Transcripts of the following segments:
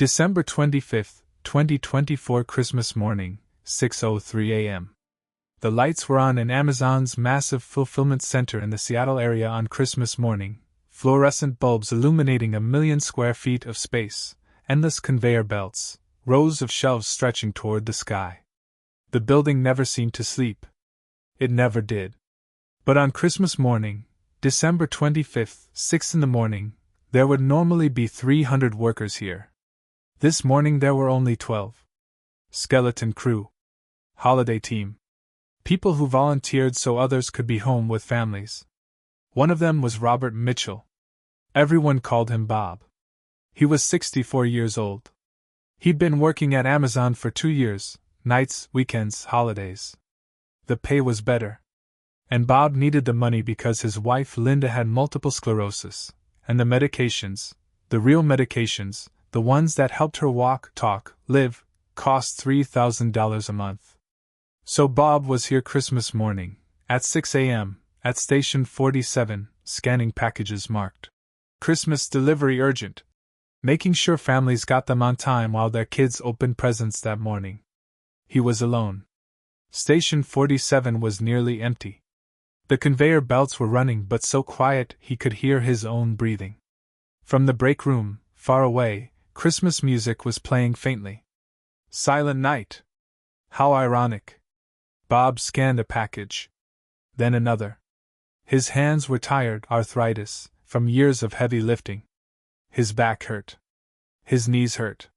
December 25th, 2024 Christmas morning, 6:03 a.m. The lights were on in Amazon's massive fulfillment center in the Seattle area on Christmas morning, fluorescent bulbs illuminating 1,000,000 square feet of space, endless conveyor belts, rows of shelves stretching toward the sky. The building never seemed to sleep. It never did. But on Christmas morning, December 25th, 6 in the morning, there would normally be 300 workers here. This morning there were only 12. Skeleton crew. Holiday team. People who volunteered so others could be home with families. One of them was Robert Mitchell. Everyone called him Bob. He was 64 years old. He'd been working at Amazon for 2 years, nights, weekends, holidays. The pay was better. And Bob needed the money because his wife Linda had multiple sclerosis, and the medications, the real medications, the ones that helped her walk, talk, live, cost $3,000 a month. So Bob was here Christmas morning, at 6 a.m., at Station 47, scanning packages marked Christmas delivery urgent, making sure families got them on time while their kids opened presents that morning. He was alone. Station 47 was nearly empty. The conveyor belts were running but so quiet he could hear his own breathing. From the break room, far away, Christmas music was playing faintly. Silent Night. How ironic. Bob scanned a package. Then another. His hands were tired, arthritis, from years of heavy lifting. His back hurt. His knees hurt.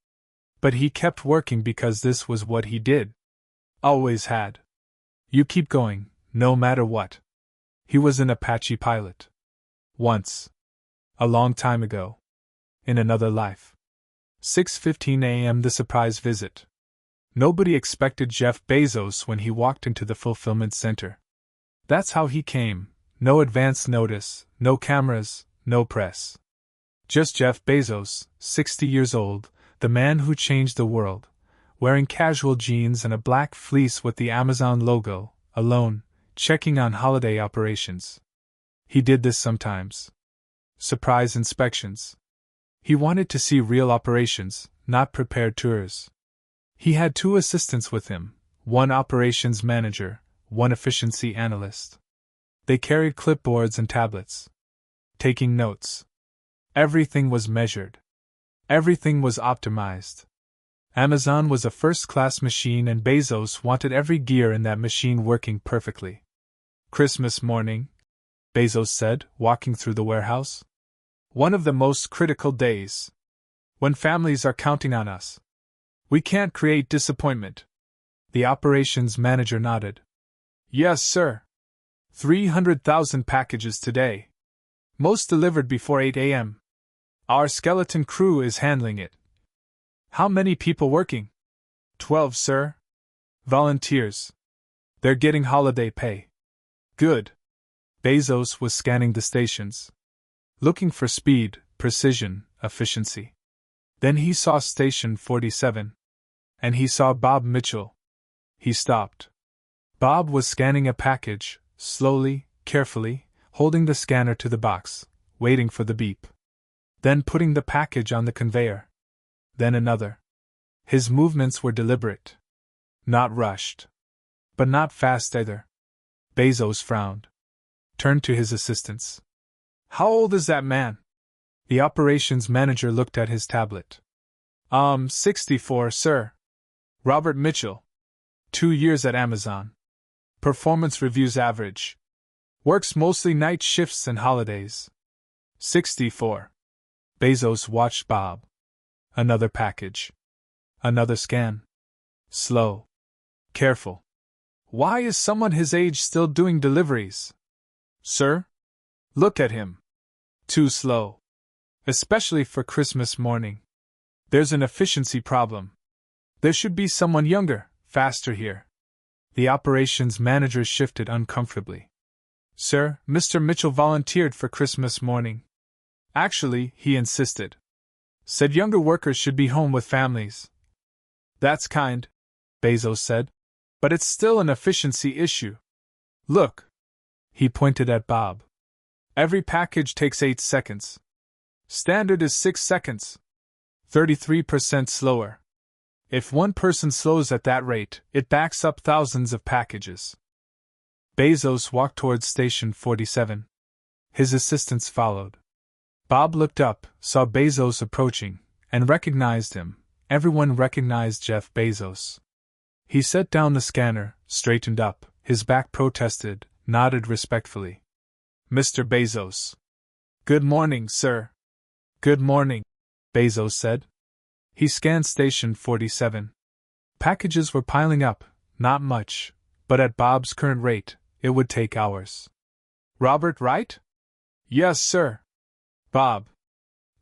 But he kept working because this was what he did. Always had. You keep going, no matter what. He was an Apache pilot. Once. A long time ago. In another life. 6:15 a.m. The surprise visit. Nobody expected Jeff Bezos when he walked into the fulfillment center. That's how he came. No advance notice, no cameras, no press. Just Jeff Bezos, 60 years old, the man who changed the world, wearing casual jeans and a black fleece with the Amazon logo, alone, checking on holiday operations. He did this sometimes. Surprise inspections. He wanted to see real operations, not prepared tours. He had 2 assistants with him, one operations manager, one efficiency analyst. They carried clipboards and tablets. Taking notes. Everything was measured. Everything was optimized. Amazon was a first-class machine and Bezos wanted every gear in that machine working perfectly. Christmas morning, Bezos said, walking through the warehouse. One of the most critical days. When families are counting on us. We can't create disappointment. The operations manager nodded. Yes, sir. 300,000 packages today. Most delivered before 8 a.m. Our skeleton crew is handling it. How many people working? 12, sir. Volunteers. They're getting holiday pay. Good. Bezos was scanning the stations. Looking for speed, precision, efficiency. Then he saw Station 47. And he saw Bob Mitchell. He stopped. Bob was scanning a package, slowly, carefully, holding the scanner to the box, waiting for the beep. Then putting the package on the conveyor. Then another. His movements were deliberate. Not rushed. But not fast either. Bezos frowned. Turned to his assistants. How old is that man? The operations manager looked at his tablet. 64, sir. Robert Mitchell. 2 years at Amazon. Performance reviews average. Works mostly night shifts and holidays. 64. Bezos watched Bob. Another package. Another scan. Slow. Careful. Why is someone his age still doing deliveries? Sir? Look at him. Too slow. Especially for Christmas morning. There's an efficiency problem. There should be someone younger, faster here. The operations manager shifted uncomfortably. Sir, Mr. Mitchell volunteered for Christmas morning. Actually, he insisted. Said younger workers should be home with families. That's kind, Bezos said. But it's still an efficiency issue. Look. He pointed at Bob. Every package takes 8 seconds. Standard is 6 seconds. 33% slower. If one person slows at that rate, it backs up thousands of packages. Bezos walked towards Station 47. His assistants followed. Bob looked up, saw Bezos approaching, and recognized him. Everyone recognized Jeff Bezos. He set down the scanner, straightened up, his back protested, nodded respectfully. Mr. Bezos. Good morning, sir. Good morning, Bezos said. He scanned Station 47. Packages were piling up, not much, but at Bob's current rate, it would take hours. Robert Wright? Yes, sir. Bob.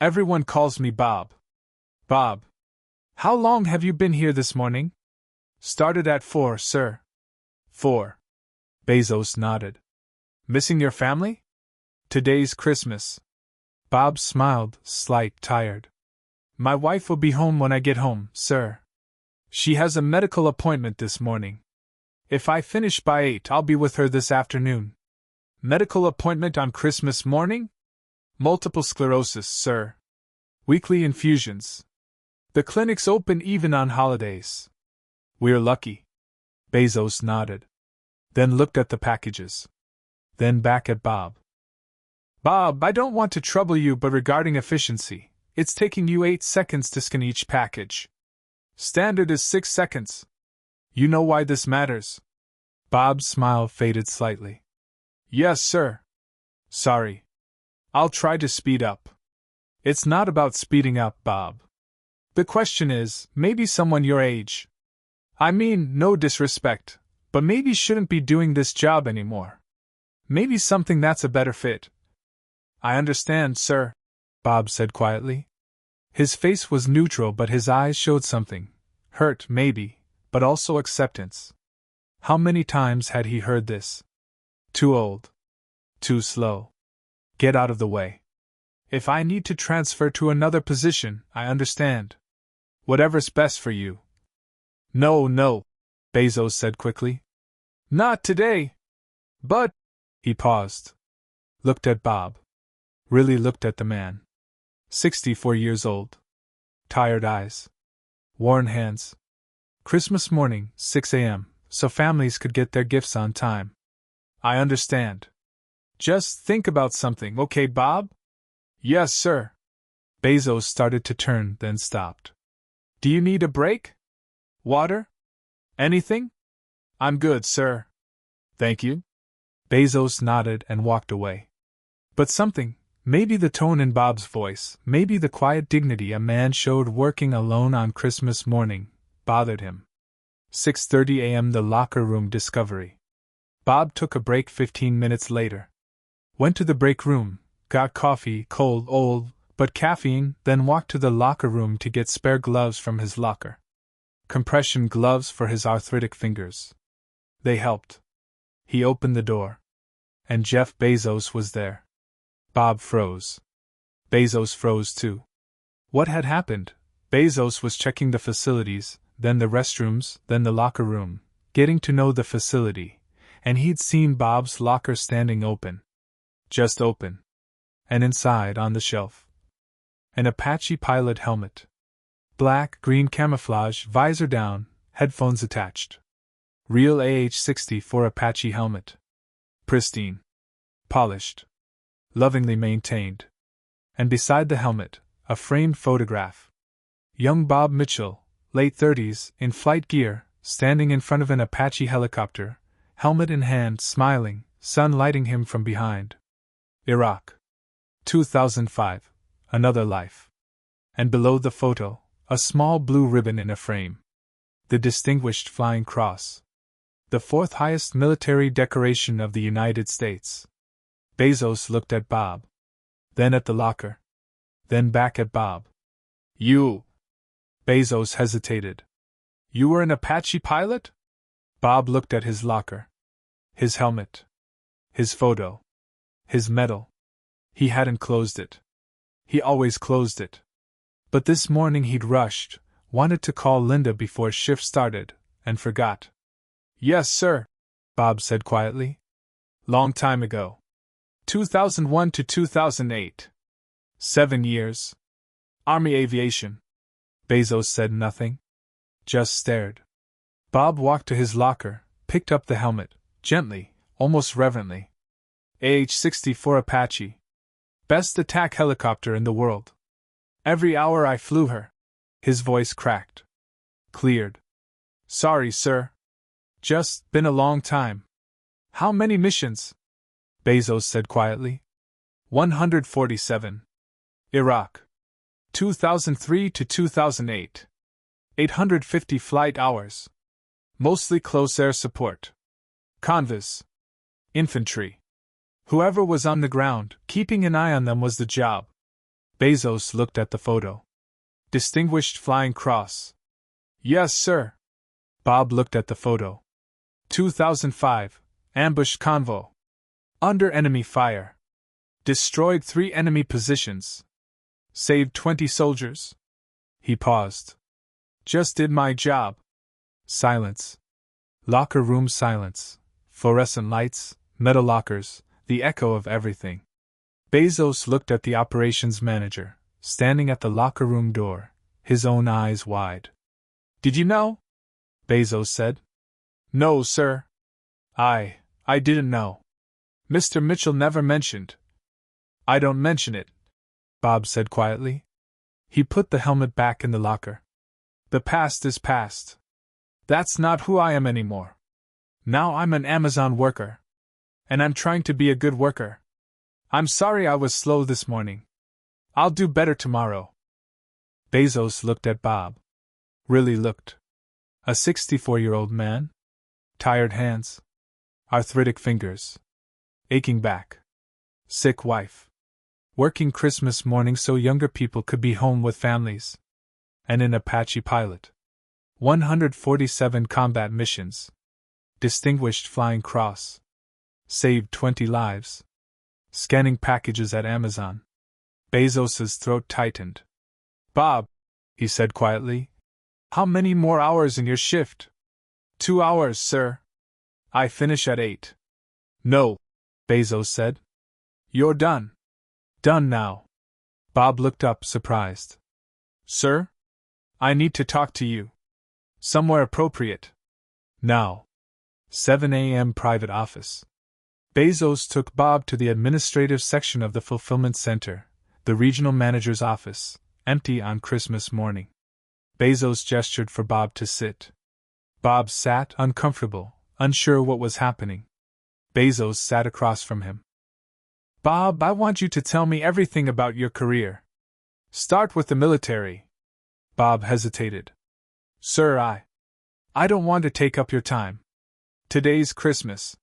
Everyone calls me Bob. Bob. How long have you been here this morning? Started at 4, sir. 4. Bezos nodded. Missing your family? Today's Christmas. Bob smiled, slight, tired. My wife will be home when I get home, sir. She has a medical appointment this morning. If I finish by 8, I'll be with her this afternoon. Medical appointment on Christmas morning? Multiple sclerosis, sir. Weekly infusions. The clinic's open even on holidays. We're lucky. Bezos nodded. Then looked at the packages. Then back at Bob. Bob, I don't want to trouble you, but regarding efficiency, it's taking you 8 seconds to scan each package. Standard is 6 seconds. You know why this matters? Bob's smile faded slightly. Yes, sir. Sorry. I'll try to speed up. It's not about speeding up, Bob. The question is, maybe someone your age. I mean, no disrespect, but maybe shouldn't be doing this job anymore. Maybe something that's a better fit. I understand, sir, Bob said quietly. His face was neutral, but his eyes showed something. Hurt, maybe, but also acceptance. How many times had he heard this? Too old. Too slow. Get out of the way. If I need to transfer to another position, I understand. Whatever's best for you. No, Bezos said quickly. Not today. But, he paused. Looked at Bob. Really looked at the man. 64 years old. Tired eyes. Worn hands. Christmas morning, 6 a.m., so families could get their gifts on time. I understand. Just think about something, okay, Bob? Yes, sir. Bezos started to turn, then stopped. Do you need a break? Water? Anything? I'm good, sir. Thank you. Bezos nodded and walked away. But something, maybe the tone in Bob's voice, maybe the quiet dignity a man showed working alone on Christmas morning, bothered him. 6:30 a.m. The locker room discovery. Bob took a break 15 minutes later. Went to the break room, got coffee, cold, old, but caffeine, then walked to the locker room to get spare gloves from his locker. Compression gloves for his arthritic fingers. They helped. He opened the door. And Jeff Bezos was there. Bob froze. Bezos froze too. What had happened? Bezos was checking the facilities, then the restrooms, then the locker room, getting to know the facility, and he'd seen Bob's locker standing open. Just open. And inside, on the shelf, an Apache pilot helmet. Black, green camouflage, visor down, headphones attached. Real AH-64 Apache helmet. Pristine. Polished. Lovingly maintained. And beside the helmet, a framed photograph. Young Bob Mitchell, late 30s, in flight gear, standing in front of an Apache helicopter, helmet in hand, smiling, sun lighting him from behind. Iraq. 2005. Another life. And below the photo, a small blue ribbon in a frame. The Distinguished Flying Cross. The fourth highest military decoration of the United States. Bezos looked at Bob. Then at the locker. Then back at Bob. You. Bezos hesitated. You were an Apache pilot? Bob looked at his locker. His helmet. His photo. His medal. He hadn't closed it. He always closed it. But this morning he'd rushed, wanted to call Linda before shift started, and forgot. Yes, sir, Bob said quietly. Long time ago. 2001 to 2008. 7 years. Army aviation. Bezos said nothing. Just stared. Bob walked to his locker, picked up the helmet, gently, almost reverently. AH-64 Apache. Best attack helicopter in the world. Every hour I flew her. His voice cracked. Cleared. Sorry, sir. Just been a long time. How many missions? Bezos said quietly. 147. Iraq. 2003 to 2008. 850 flight hours. Mostly close air support. Convoys. Infantry. Whoever was on the ground, keeping an eye on them was the job. Bezos looked at the photo. Distinguished Flying Cross. Yes, sir. Bob looked at the photo. 2005. Ambushed convoy. Under enemy fire. Destroyed 3 enemy positions. Saved 20 soldiers. He paused. Just did my job. Silence. Locker room silence. Fluorescent lights, metal lockers, the echo of everything. Bezos looked at the operations manager, standing at the locker room door, his own eyes wide. Did you know? Bezos said. No, sir. I didn't know. Mr. Mitchell never mentioned. I don't mention it, Bob said quietly. He put the helmet back in the locker. The past is past. That's not who I am anymore. Now I'm an Amazon worker. And I'm trying to be a good worker. I'm sorry I was slow this morning. I'll do better tomorrow. Bezos looked at Bob. Really looked. A 64-year-old man? Tired hands. Arthritic fingers. Aching back. Sick wife. Working Christmas morning so younger people could be home with families. And an Apache pilot. 147 combat missions. Distinguished Flying Cross. Saved 20 lives. Scanning packages at Amazon. Bezos's throat tightened. Bob, he said quietly, how many more hours in your shift? 2 hours, sir. I finish at 8. No, Bezos said. You're done. Done now. Bob looked up, surprised. Sir? I need to talk to you. Somewhere appropriate. Now. 7 a.m. private office. Bezos took Bob to the administrative section of the fulfillment center, the regional manager's office, empty on Christmas morning. Bezos gestured for Bob to sit. Bob sat, uncomfortable, unsure what was happening. Bezos sat across from him. Bob, I want you to tell me everything about your career. Start with the military. Bob hesitated. Sir, I don't want to take up your time. Today's Christmas.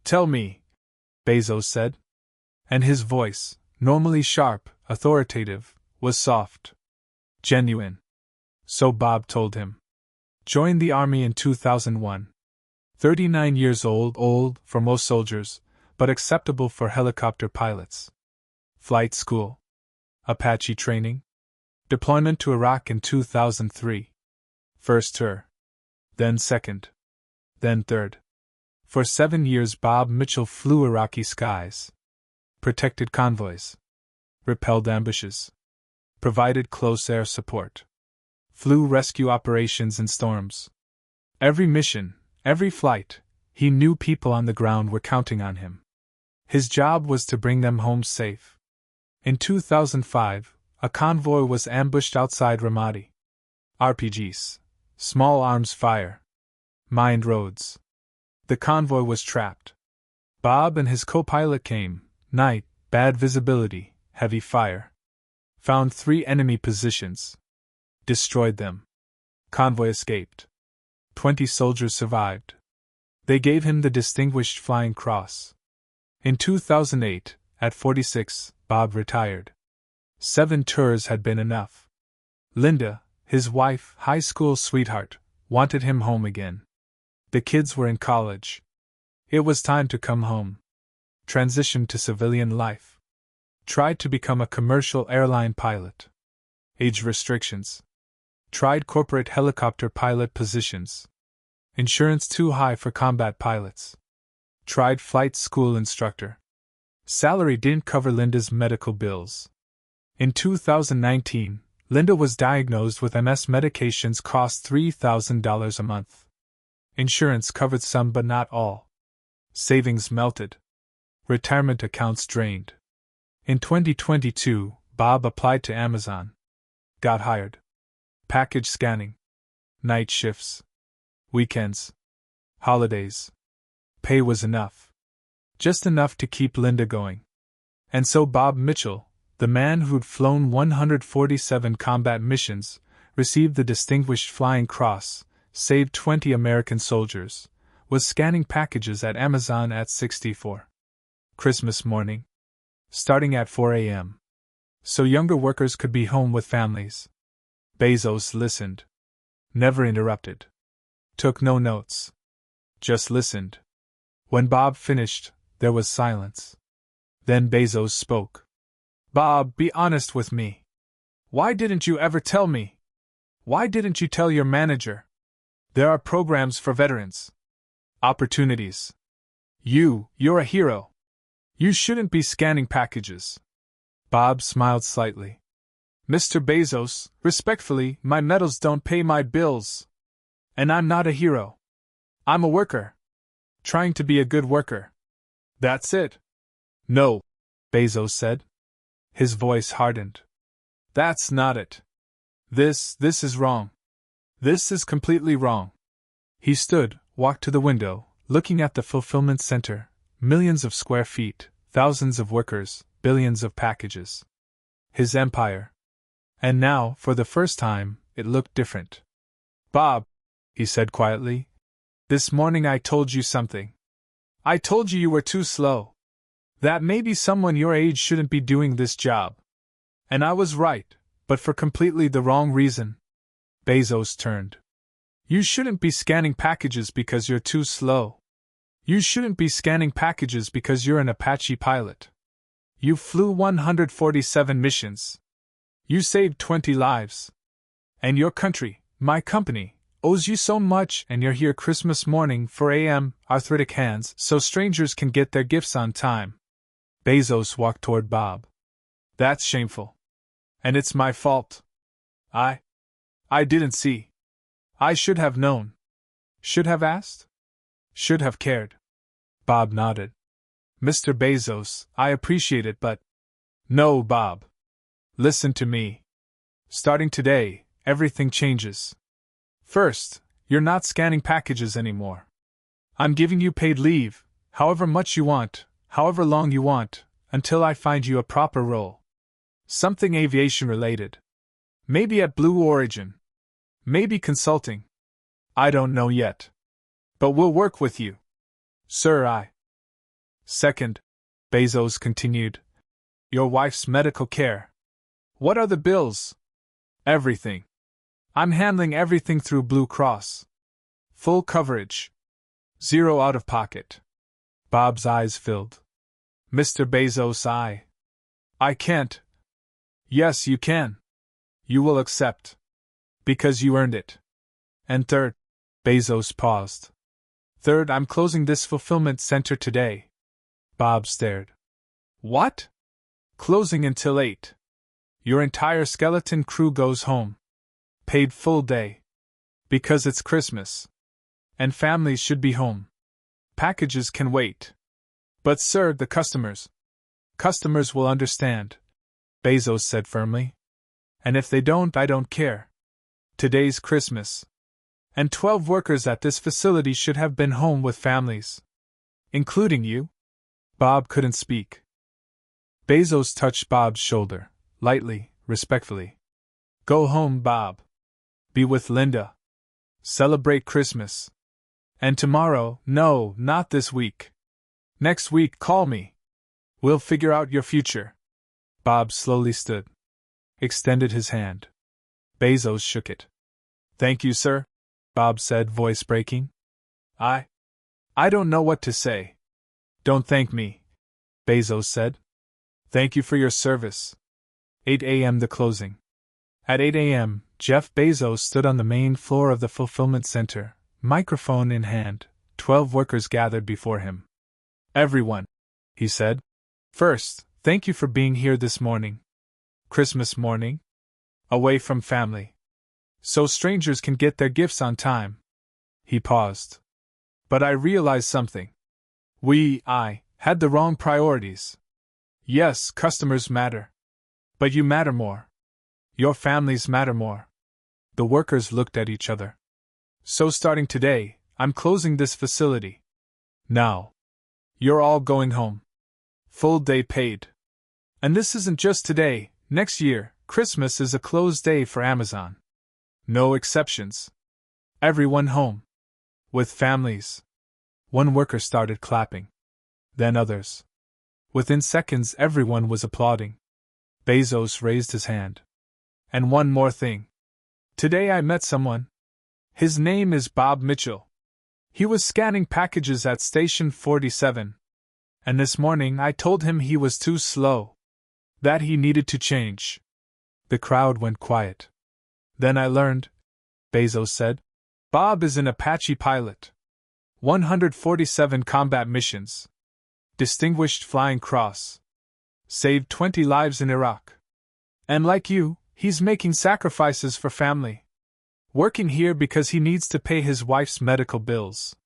Tell me, Bezos said. And his voice, normally sharp, authoritative, was soft. Genuine. So Bob told him. Joined the army in 2001. 39 years old for most soldiers, but acceptable for helicopter pilots. Flight school. Apache training. Deployment to Iraq in 2003. First tour. Then second. Then third. For 7 years Bob Mitchell flew Iraqi skies. Protected convoys. Repelled ambushes. Provided close air support. Flew rescue operations in storms. Every mission, every flight, he knew people on the ground were counting on him. His job was to bring them home safe. In 2005, a convoy was ambushed outside Ramadi. RPGs. Small arms fire. Mined roads. The convoy was trapped. Bob and his co-pilot came, night, bad visibility, heavy fire. Found 3 enemy positions. Destroyed them. Convoy escaped. 20 soldiers survived. They gave him the Distinguished Flying Cross. In 2008, at 46, Bob retired. 7 tours had been enough. Linda, his wife, high school sweetheart, wanted him home again. The kids were in college. It was time to come home. Transitioned to civilian life. Tried to become a commercial airline pilot. Age restrictions. Tried corporate helicopter pilot positions. Insurance too high for combat pilots. Tried flight school instructor. Salary didn't cover Linda's medical bills. In 2019, Linda was diagnosed with MS. Medications cost $3,000 a month. Insurance covered some but not all. Savings melted. Retirement accounts drained. In 2022, Bob applied to Amazon. Got hired. Package scanning. Night shifts. Weekends. Holidays. Pay was enough. Just enough to keep Linda going. And so Bob Mitchell, the man who'd flown 147 combat missions, received the Distinguished Flying Cross, saved 20 American soldiers, was scanning packages at Amazon at 64. Christmas morning. Starting at 4 a.m. So younger workers could be home with families. Bezos listened. Never interrupted. Took no notes. Just listened. When Bob finished, there was silence. Then Bezos spoke. Bob, be honest with me. Why didn't you ever tell me? Why didn't you tell your manager? There are programs for veterans. Opportunities. You're a hero. You shouldn't be scanning packages. Bob smiled slightly. Mr. Bezos, respectfully, my medals don't pay my bills. And I'm not a hero. I'm a worker. Trying to be a good worker. That's it. No, Bezos said. His voice hardened. That's not it. This is wrong. This is completely wrong. He stood, walked to the window, looking at the fulfillment center, millions of square feet, thousands of workers, billions of packages. His empire. And now, for the first time, it looked different. Bob, he said quietly, this morning I told you something. I told you were too slow. That maybe someone your age shouldn't be doing this job. And I was right, but for completely the wrong reason. Bezos turned. You shouldn't be scanning packages because you're too slow. You shouldn't be scanning packages because you're an Apache pilot. You flew 147 missions. You saved 20 lives. And your country, my company, owes you so much, and you're here Christmas morning, 4 a.m., arthritic hands, so strangers can get their gifts on time. Bezos walked toward Bob. That's shameful. And it's my fault. I didn't see. I should have known. Should have asked? Should have cared. Bob nodded. Mr. Bezos, I appreciate it, but... No, Bob. Listen to me. Starting today, everything changes. First, you're not scanning packages anymore. I'm giving you paid leave, however much you want, however long you want, until I find you a proper role. Something aviation related. Maybe at Blue Origin. Maybe consulting. I don't know yet. But we'll work with you. Sir, Second, Bezos continued. Your wife's medical care. What are the bills? Everything. I'm handling everything through Blue Cross. Full coverage. Zero out of pocket. Bob's eyes filled. Mr. Bezos, I can't. Yes, you can. You will accept. Because you earned it. And third, Bezos paused. Third, I'm closing this fulfillment center today. Bob stared. What? Closing until 8. Your entire skeleton crew goes home. Paid full day. Because it's Christmas. And families should be home. Packages can wait. But sir, the customers. Customers will understand, Bezos said firmly. And if they don't, I don't care. Today's Christmas. And 12 workers at this facility should have been home with families. Including you? Bob couldn't speak. Bezos touched Bob's shoulder, lightly, respectfully. Go home, Bob. Be with Linda. Celebrate Christmas. And tomorrow, no, not this week. Next week, call me. We'll figure out your future. Bob slowly stood. Extended his hand. Bezos shook it. Thank you, sir, Bob said, voice breaking. I don't know what to say. Don't thank me, Bezos said. Thank you for your service. 8 a.m. the closing. At 8 a.m., Jeff Bezos stood on the main floor of the fulfillment center, microphone in hand. 12 workers gathered before him. Everyone, he said. First, thank you for being here this morning. Christmas morning? Away from family. So strangers can get their gifts on time. He paused. But I realized something. I had the wrong priorities. Yes, customers matter. But you matter more. Your families matter more. The workers looked at each other. So starting today, I'm closing this facility. Now. You're all going home. Full day paid. And this isn't just today, next year, Christmas is a closed day for Amazon. No exceptions. Everyone home. With families. One worker started clapping. Then others. Within seconds, everyone was applauding. Bezos raised his hand. And one more thing. Today I met someone. His name is Bob Mitchell. He was scanning packages at Station 47. And this morning I told him he was too slow. That he needed to change. The crowd went quiet. Then I learned, Bezos said. Bob is an Apache pilot. 147 combat missions. Distinguished Flying Cross. Saved 20 lives in Iraq. And like you, he's making sacrifices for family. Working here because he needs to pay his wife's medical bills.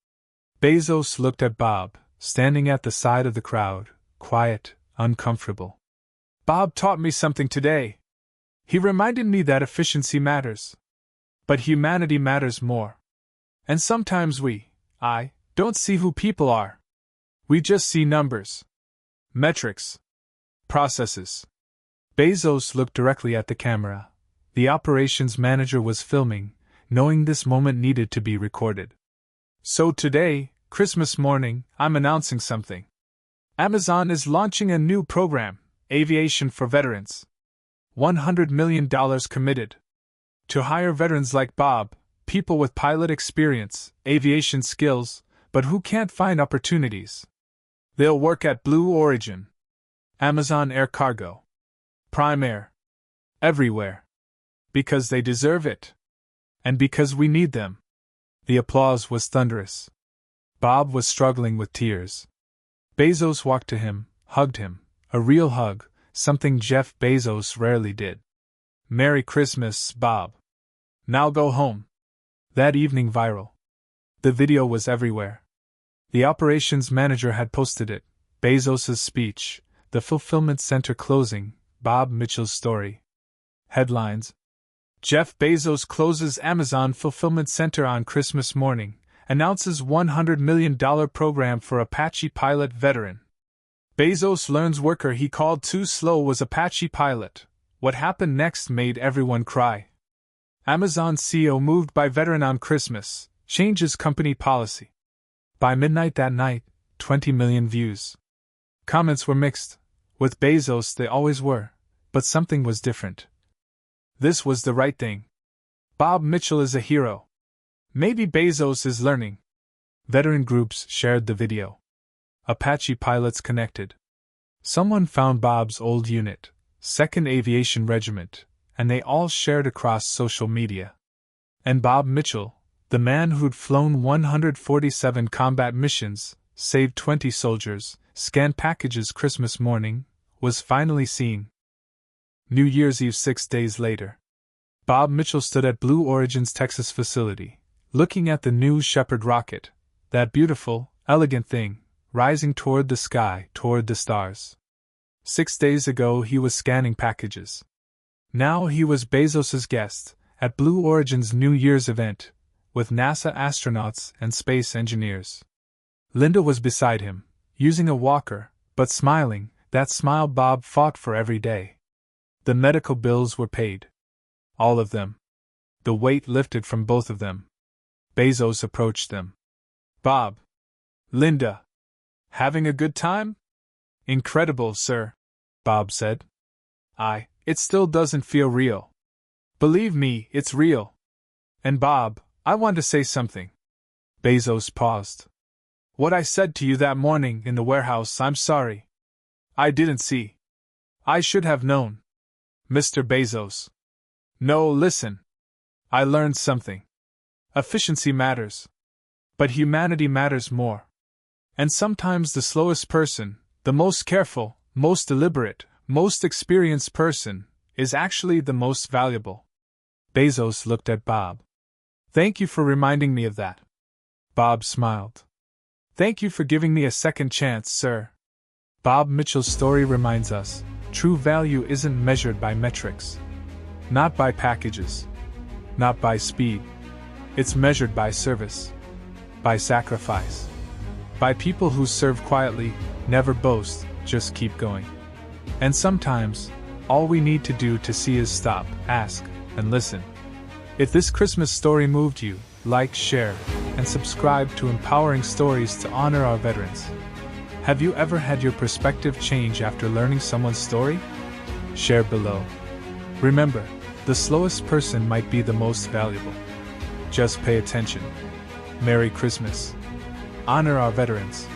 Bezos looked at Bob, standing at the side of the crowd, quiet, uncomfortable. Bob taught me something today. He reminded me that efficiency matters. But humanity matters more. And sometimes I don't see who people are. We just see numbers. Metrics. Processes. Bezos looked directly at the camera. The operations manager was filming, knowing this moment needed to be recorded. So today, Christmas morning, I'm announcing something. Amazon is launching a new program, Aviation for Veterans. $100 million committed. To hire veterans like Bob, people with pilot experience, aviation skills, but who can't find opportunities. They'll work at Blue Origin, Amazon Air Cargo, Prime Air, everywhere. Because they deserve it. And because we need them. The applause was thunderous. Bob was struggling with tears. Bezos walked to him, hugged him, a real hug, something Jeff Bezos rarely did. Merry Christmas, Bob. Now go home. That evening viral. The video was everywhere. The operations manager had posted it, Bezos' speech, the fulfillment center closing, Bob Mitchell's story. Headlines. Jeff Bezos closes Amazon fulfillment center on Christmas morning, announces $100 million program for Apache pilot veteran. Bezos learns worker he called too slow was Apache pilot. What happened next made everyone cry. Amazon CEO moved by veteran on Christmas, changes company policy. By midnight that night, 20 million views. Comments were mixed. With Bezos they always were, but something was different. This was the right thing. Bob Mitchell is a hero. Maybe Bezos is learning. Veteran groups shared the video. Apache pilots connected. Someone found Bob's old unit, 2nd Aviation Regiment, and they all shared across social media. And Bob Mitchell, the man who'd flown 147 combat missions, saved 20 soldiers, scanned packages Christmas morning, was finally seen. New Year's Eve 6 days later. Bob Mitchell stood at Blue Origin's Texas facility, looking at the new Shepard rocket, that beautiful, elegant thing, rising toward the sky, toward the stars. 6 days ago he was scanning packages. Now he was Bezos' guest, at Blue Origin's New Year's event, with NASA astronauts and space engineers. Linda was beside him, using a walker, but smiling, that smile Bob fought for every day. The medical bills were paid. All of them. The weight lifted from both of them. Bezos approached them. Bob. Linda. Having a good time? Incredible, sir. Bob said. It still doesn't feel real. Believe me, it's real. And Bob, I want to say something. Bezos paused. What I said to you that morning in the warehouse, I'm sorry. I didn't see. I should have known. Mr. Bezos. No, listen. I learned something. Efficiency matters. But humanity matters more. And sometimes the slowest person, the most careful, most deliberate, most experienced person, is actually the most valuable. Bezos looked at Bob. Thank you for reminding me of that. Bob smiled. Thank you for giving me a second chance, sir. Bob Mitchell's story reminds us, true value isn't measured by metrics. Not by packages. Not by speed. It's measured by service. By sacrifice. By people who serve quietly, never boast, just keep going. And sometimes, all we need to do to see is stop, ask, and listen. If this Christmas story moved you, like, share, and subscribe to Empowering Stories to honor our veterans. Have you ever had your perspective change after learning someone's story? Share below. Remember, the slowest person might be the most valuable. Just pay attention. Merry Christmas. Honor our veterans.